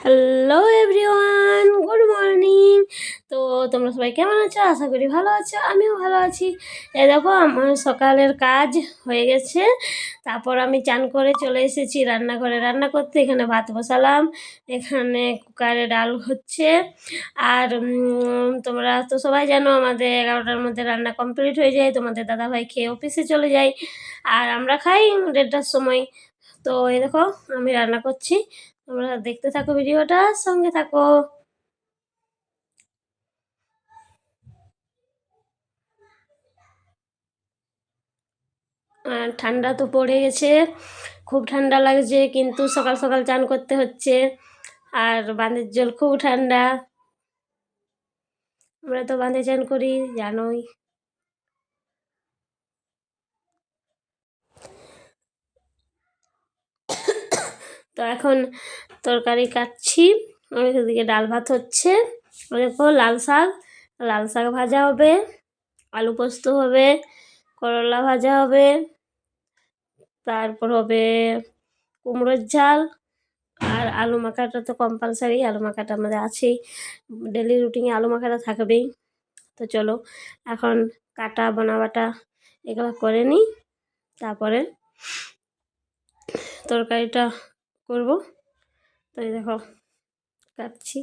Hello everyone, good morning. তো তোমরা সবাই কেমন আছো? আশা করি ভালো আছো, আমিও ভালো আছি। এই দেখো আমার সকালের কাজ হয়ে গেছে। তারপর আমি চান করে চলে এসেছি রান্নাঘরে রান্না করতে। এখানে ভাত বসালাম, এখানে কুকারে ডাল হচ্ছে। আর তোমরা তো সবাই জানো আমাদের 11টার মধ্যে রান্না কমপ্লিট হয়ে যায়। তোমাদের দাদাভাই খেয়ে অফিসে চলে যায় আর আমরা খাই 1:30টার সময়। তো এই দেখো আমি রান্না করছি, তোমরা দেখতে থাকো ভিডিওটা, সঙ্গে থাকো। ঠান্ডা তো পড়ে গেছে, খুব ঠান্ডা লাগছে, কিন্তু সকাল সকাল চান করতে হচ্ছে। আর বাঁধের জল খুব ঠান্ডা, আমরা তো বাঁধে চান করি, জানোই। তো এখন তরকারি কাটছি, ওইদিকে ডাল ভাত হচ্ছে। দেখো লাল শাক ভাজা হবে, আলু পোস্ত হবে, করলা ভাজা হবে, তারপর হবে কুমড়োর ঝাল, আর আলু মাখাটা তো কম্পালসারি, আলু মাখাটা আমাদের আছেই, ডেলি রুটিনে আলু মাখাটা থাকবেই। তো চলো এখন কাটা বাটা এগুলো করে নিই, তারপরে তরকারিটা করব। তো এই দেখো কাটছি।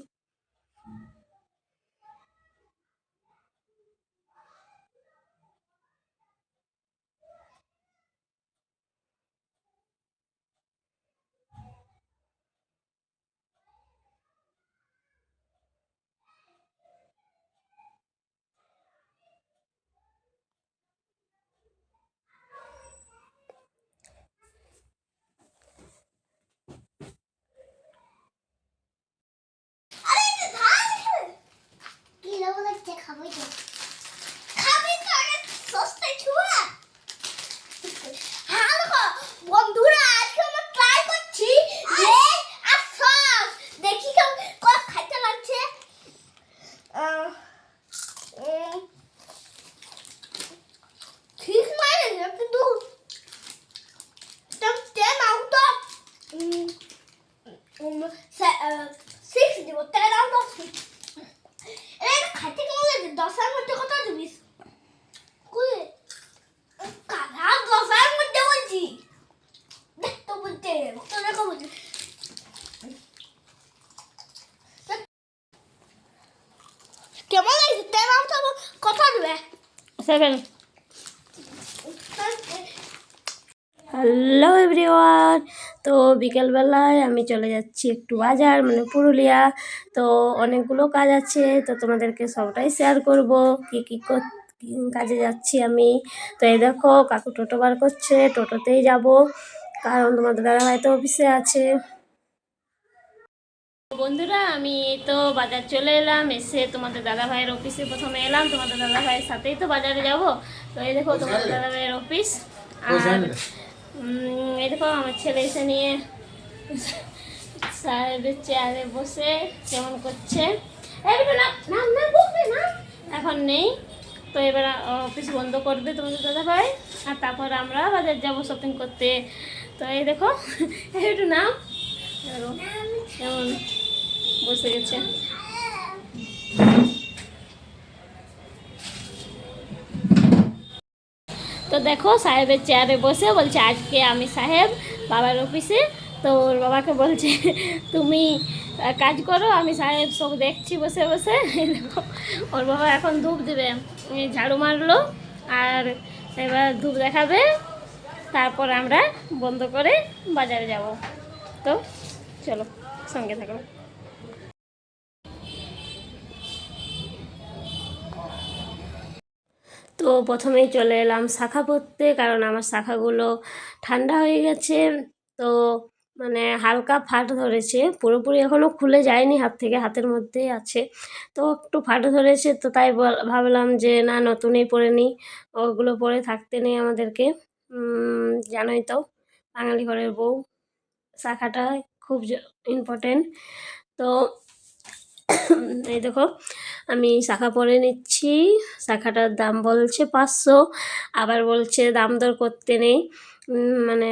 কেমন লাগছে? কথা দেবে 7। হ্যালো এভরিওয়ান, তো বিকেলবেলায় আমি চলে যাচ্ছি একটু বাজার, মানে পুরুলিয়া। তো অনেকগুলো কাজ আছে, তো তোমাদেরকে সবটাই শেয়ার করব কী কী কাজে যাচ্ছি আমি। তো এই দেখো কাকু টোটো বার করছে, টোটোতেই যাব, কারণ তোমাদের দাদাভাই তো অফিসে আছে। বন্ধুরা আমি তো বাজার চলে এলাম, এসে তোমাদের দাদাভাইয়ের অফিসে প্রথমে এলাম, তোমাদের দাদাভাইয়ের সাথেই তো বাজারে যাব। তো এই দেখো তোমাদের দাদাভাইয়ের অফিস, আর এই দেখো আমার ছেলে এসে নিয়ে সাহেবের চেয়ারে বসে কেমন করছে। এখন নেই, তো এবার অফিস বন্ধ করবে তোমাদের দাদাভাই, আর তারপর আমরা বাজার যাব শপিং করতে। তো এই দেখো একটু নাম কেমন বসে গেছে। তো দেখো সাহেবের চেয়ারে বসে বলছে আজকে আমি সাহেব বাবার অফিসে। তো ওর বাবাকে বলছে তুমি কাজ করো, আমি সাহেব সব দেখছি বসে বসে। দেখো ওর বাবা এখন ধূপ দেবে, ঝাড়ু মারলো আর এবার ধূপ দেখাবে, তারপর আমরা বন্ধ করে বাজারে যাব। তো চলো সঙ্গে থাকো। তো প্রথমেই চলে এলাম শাখা পরতে, কারণ আমার শাখাগুলো ঠান্ডা হয়ে গেছে। তো মানে হালকা ফাট ধরেছে, পুরোপুরি এখনও খুলে যায়নি হাত থেকে, হাতের মধ্যেই আছে। তো একটু ফাট ধরেছে, তো তাই ভাবলাম যে না নতুনই পরে নিই, ওগুলো পরে থাকতে নেই আমাদেরকে। জানোই তো বাঙালি ঘরের বউ, শাখাটা খুব ইম্পর্টেন্ট। তো এই দেখো আমি শাখা পরে নিচ্ছি, শাখাটার দাম বলছে 500, আবার বলছে দাম দর করতে নেই, মানে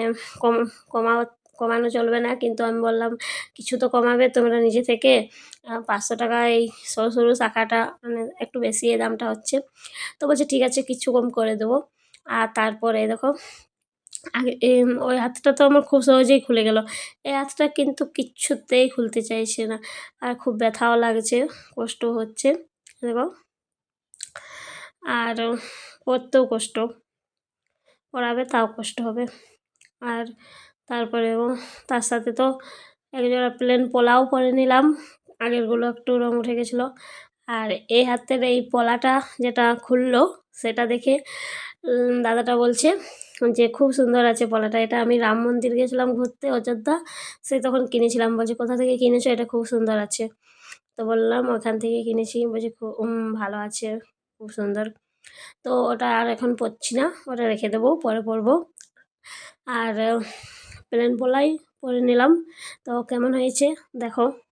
কমানো চলবে না, কিন্তু আমি বললাম কিছু তো কমাবে তোমরা নিজে থেকে। 500 টাকা এই সরু সরু শাখাটা মানে একটু বেশি এই দামটা হচ্ছে। তো বলছে ঠিক আছে কিছু কম করে দেবো। আর তারপরে দেখো আগে ওই হাতটা তো আমার খুব সহজেই খুলে গেল। এই হাতটা কিন্তু কিচ্ছুতেই খুলতে চাইছে না, আর খুব ব্যথাও লাগছে, কষ্ট হচ্ছে দেখো। আর পরতেও কষ্ট, পরাবে তাও কষ্ট হবে। আর তারপরে তার সাথে তো একজোড়া প্লেন পলাও পরে নিলাম, আগেরগুলো একটু রঙ উঠে গেছিলো। আর এই হাতের এই পলাটা যেটা খুললো সেটা দেখে দাদাটা বলছে যে খুব সুন্দর আছে পলাটা, এটা আমি রাম মন্দির গেছিলাম ঘুরতে অযোধ্যা, সেই তখন কিনেছিলাম। বলছে কোথা থেকে কিনেছো, এটা খুব সুন্দর আছে। তো বললাম ওখান থেকে কিনেছি। বলছে খুব ভালো আছে, খুব সুন্দর। তো ওটা আর এখন পরছি না, ওটা রেখে দেবো, পরে পরবো। আর প্লেন পলাই পরে নিলাম। তো কেমন হয়েছে দেখো।